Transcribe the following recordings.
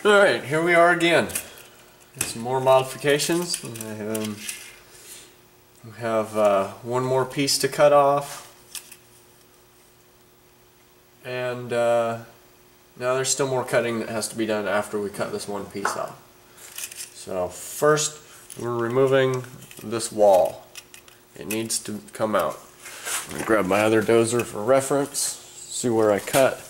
Alright, here we are again. Some more modifications. We have one more piece to cut off. And now there's still more cutting that has to be done after we cut this one piece off. So first we're removing this wall. It needs to come out. I'm going to grab my other dozer for reference, see where I cut.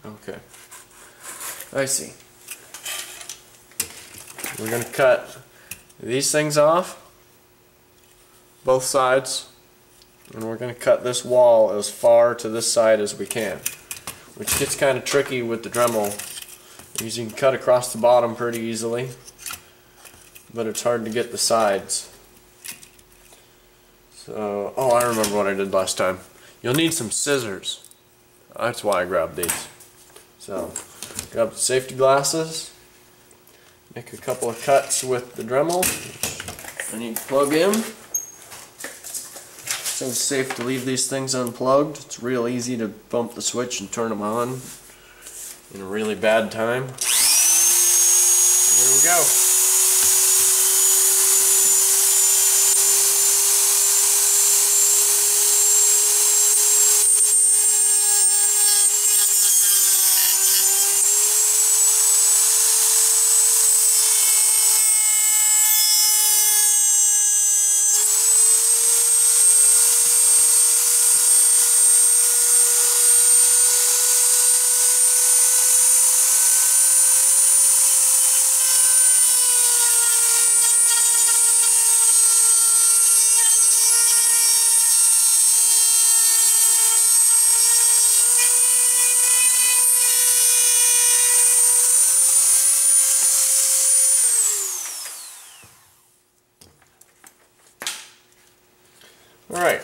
Okay, I see. We're going to cut these things off, both sides, and we're going to cut this wall as far to this side as we can, which gets kind of tricky with the Dremel. You can cut across the bottom pretty easily, but it's hard to get the sides. So, oh, I remember what I did last time. You'll need some scissors. That's why I grabbed these. So, grab the safety glasses, make a couple of cuts with the Dremel, which I need to plug in. So it's safe to leave these things unplugged. It's real easy to bump the switch and turn them on in a really bad time. So here we go. Alright,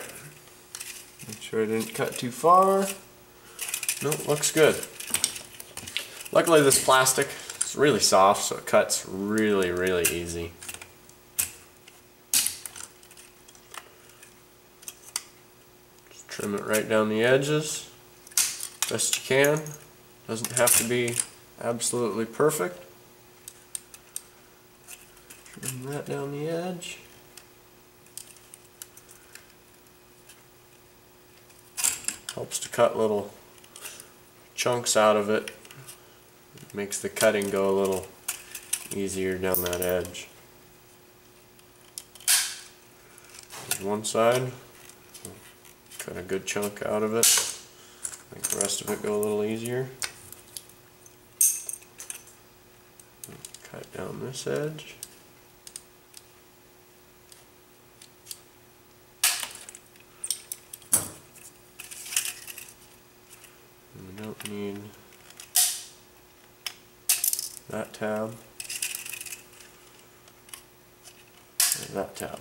make sure I didn't cut too far. Nope, looks good. Luckily this plastic is really soft, so it cuts really easy. Just trim it right down the edges best you can. Doesn't have to be absolutely perfect. Trim that down the edge. Helps to cut little chunks out of it. It makes the cutting go a little easier down that edge. There's one side. Cut a good chunk out of it. Make the rest of it go a little easier. Cut down this edge. We don't need that tab or that tab.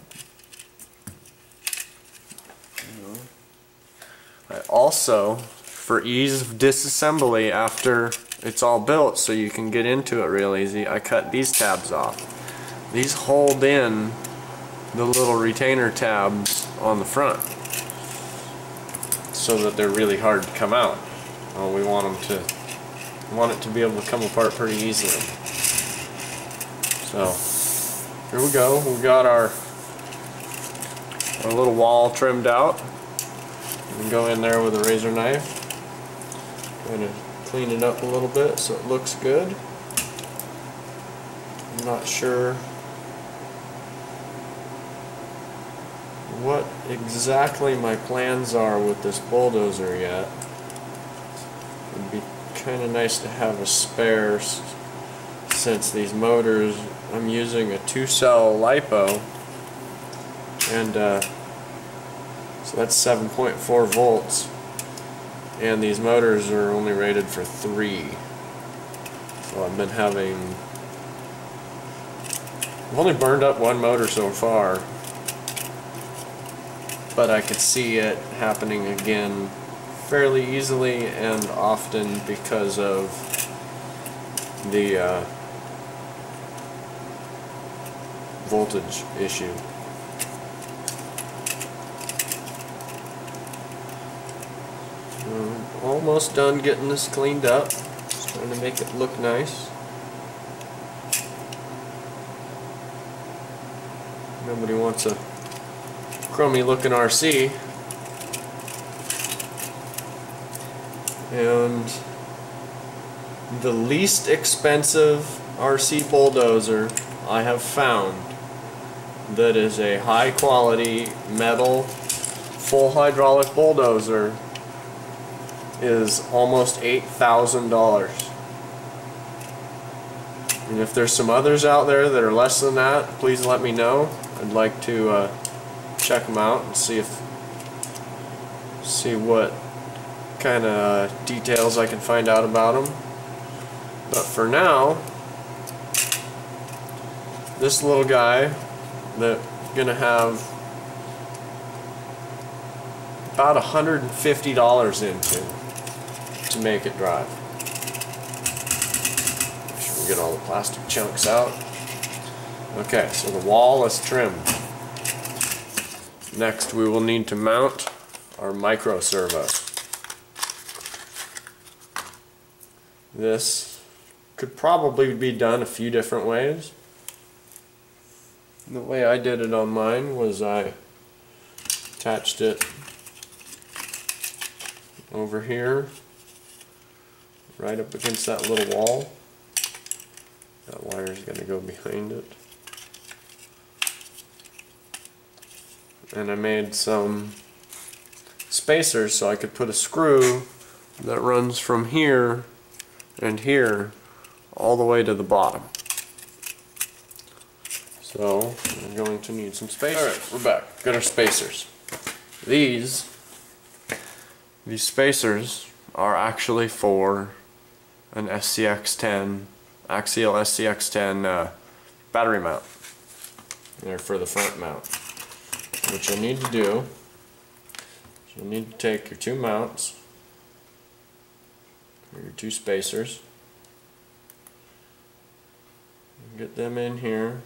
I also, for ease of disassembly after it's all built so you can get into it real easy, I cut these tabs off. These hold in the little retainer tabs on the front so that they're really hard to come out. We want it to be able to come apart pretty easily. So here we go. We got our little wall trimmed out. We can go in there with a razor knife, kind of clean it up a little bit so it looks good. I'm not sure what exactly my plans are with this bulldozer yet. It'd be kind of nice to have a spare since these motors, I'm using a 2-cell LiPo, and so that's 7.4 volts, and these motors are only rated for 3. So I've only burned up one motor so far, but I could see it happening again fairly easily and often because of the voltage issue. almost done getting this cleaned up. Just trying to make it look nice. Nobody wants a crummy looking RC. And the least expensive RC bulldozer I have found that is a high quality metal full hydraulic bulldozer is almost $8,000. And if there's some others out there that are less than that, please let me know. I'd like to check them out and see what kind of details I can find out about them. But for now, this little guy that's gonna have about $150 into to make it drive. Make sure we get all the plastic chunks out. Okay, so the wall is trimmed. Next we will need to mount our micro servo. This could probably be done a few different ways. The way I did it on mine was I attached it over here, right up against that little wall. That wire is going to go behind it. And I made some spacers so I could put a screw that runs from here and here all the way to the bottom. So I'm going to need some spacers. Alright, we're back. Got our spacers. These spacers are actually for an SCX10, axial SCX10 battery mount. They're for the front mount. What you'll need to do is you'll need to take your two mounts, or your two spacers, and get them in here,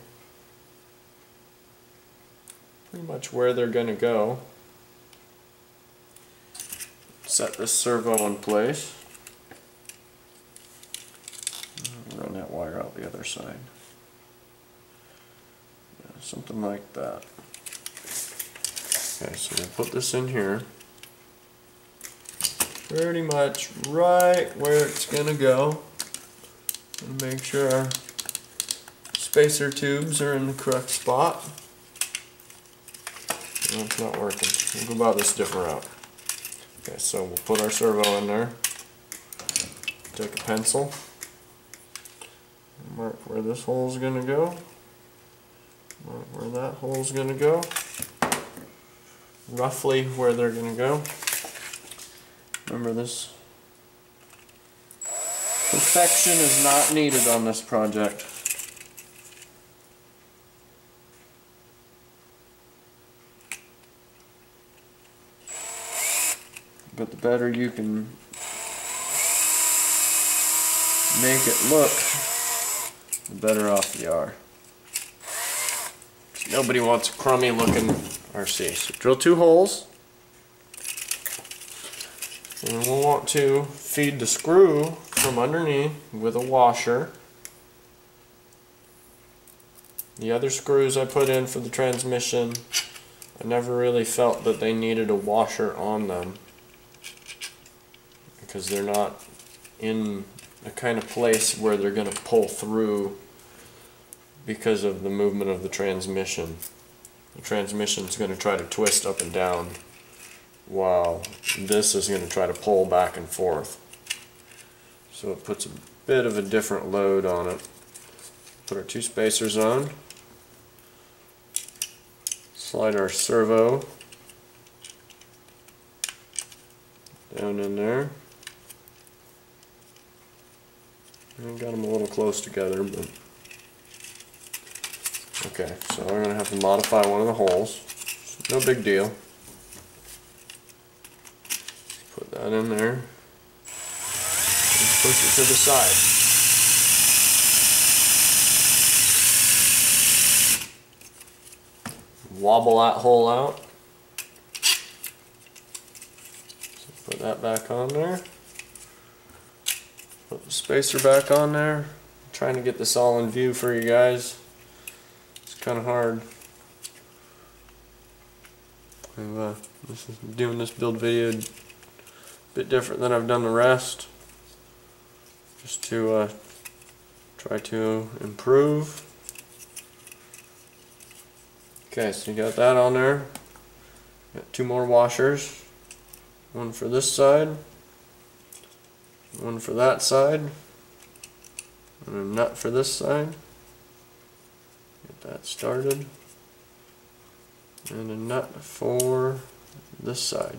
pretty much where they're going to go. Set this servo in place. Run that wire out the other side. Yeah, something like that. Okay, so we'll put this in here. Pretty much right where it's going to go. And make sure our spacer tubes are in the correct spot. No, it's not working. We'll go about this different route. Okay, so we'll put our servo in there. Take a pencil. Mark where this hole is going to go. Mark where that hole is going to go. Roughly where they're going to go. Remember, this perfection is not needed on this project. But the better you can make it look, the better off you are. Nobody wants a crummy looking RC. So drill two holes. And we'll want to feed the screw from underneath with a washer. The other screws I put in for the transmission, I never really felt that they needed a washer on them, because they're not in a kind of place where they're going to pull through because of the movement of the transmission. The transmission is going to try to twist up and down, while this is going to try to pull back and forth. So it puts a bit of a different load on it. Put our two spacers on. Slide our servo down in there. I got them a little close together, but okay, so we're going to have to modify one of the holes. No big deal. Put that in there and push it to the side. Wobble that hole out. So put that back on there. Put the spacer back on there. I'm trying to get this all in view for you guys. It's kind of hard. Doing this build video a bit different than I've done the rest, just to try to improve. Okay, so you got that on there. Got 2 more washers, one for this side, one for that side, and a nut for this side. Get that started, and a nut for this side.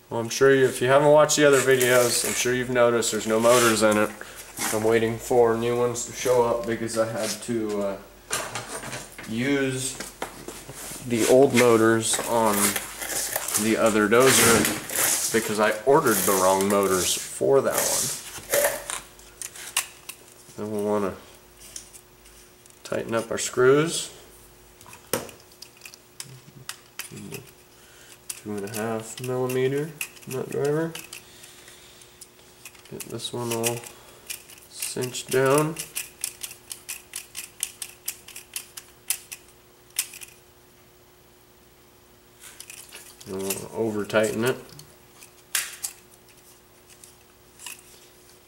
Well, I'm sure if you haven't watched the other videos, I'm sure you've noticed there's no motors in it. I'm waiting for new ones to show up because I had to use the old motors on the other dozer because I ordered the wrong motors for that one. Then we'll want to tighten up our screws. 2.5 millimeter nut driver. Get this one all cinched down. And we'll over tighten it.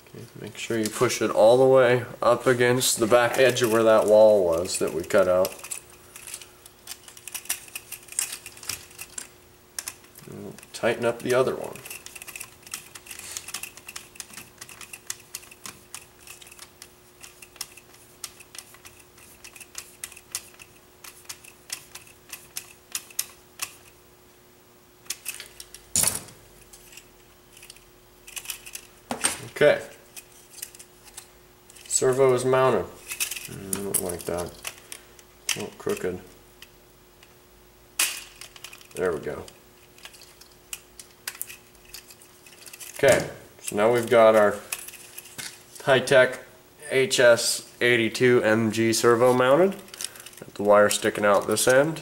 Okay, make sure you push it all the way up against the back edge of where that wall was that we cut out. We'll tighten up the other one. Okay. Servo is mounted. I don't like that. Oh, crooked. There we go. Okay, so now we've got our high-tech HS82MG servo mounted. Got the wire sticking out this end.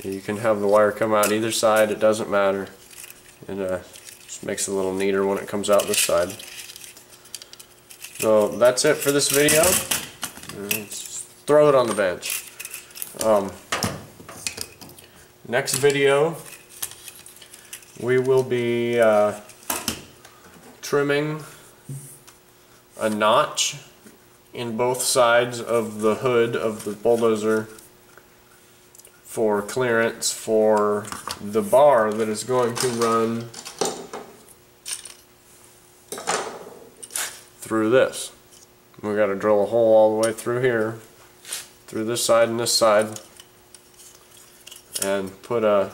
You can have the wire come out either side, it doesn't matter. It just makes it a little neater when it comes out this side. So that's it for this video. Let's throw it on the bench. Next video we will be trimming a notch in both sides of the hood of the bulldozer for clearance for the bar that is going to run through this. We've got to drill a hole all the way through here, through this side and this side, and put a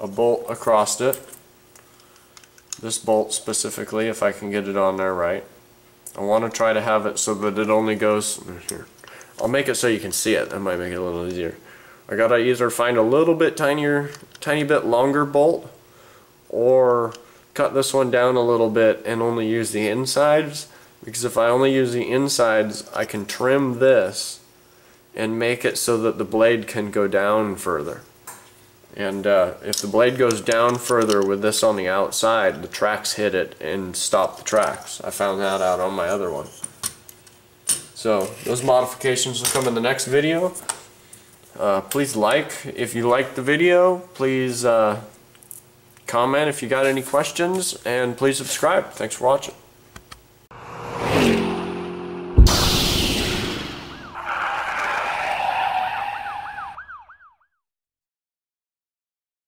bolt across it. This bolt specifically, if I can get it on there right. I want to try to have it so that it only goes here. I'll make it so you can see it. That might make it a little easier. I gotta either find a little bit tiny bit longer bolt, or cut this one down a little bit and only use the insides. Because if I only use the insides, I can trim this and make it so that the blade can go down further. And if the blade goes down further with this on the outside, the tracks hit it and stop the tracks. I found that out on my other one. So those modifications will come in the next video. Please like if you liked the video. Please comment if you got any questions, and please subscribe. Thanks for watching.